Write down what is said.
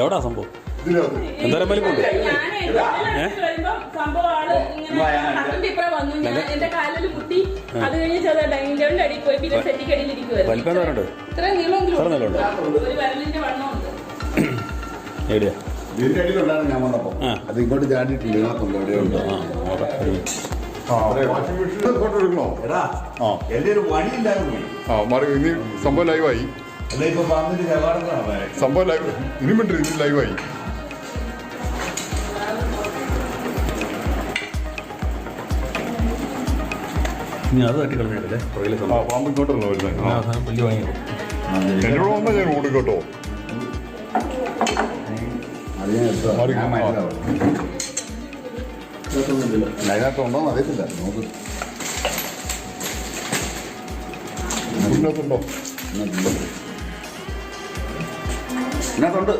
എവിടാ സംഭവം? എന്തായാലും വലിപ്പമുണ്ട്. വലിപ്പം എന്തോരുണ്ട്? ഇത്ര നീളമുണ്ട്. എവിടെയാ ഞാൻ വന്നപ്പോ അത് ഇങ്ങോട്ട് ചാടിയിട്ടില്ല. ഫോട്ടോ എടുക്കണോ? ഇനി സംഭവം ലൈവായി. സംഭവം ലൈവ് ഇനി മിണ്ടത് ഇനി ലൈവായി. ഇനി അത് തട്ടി കളഞ്ഞിട്ടല്ലേ പാമ്പ് ഇങ്ങോട്ടല്ലോ വരുന്നത്. വലിയ വാങ്ങിയോ? എന്നോട് വന്നാൽ ഞാൻ ഓടിക്കോട്ടോ. അതിനകത്തുണ്ടോ അറിയത്തില്ല. നോക്ക് ഇതിനകത്തുണ്ടോ? ഇതിനകത്തുണ്ട്.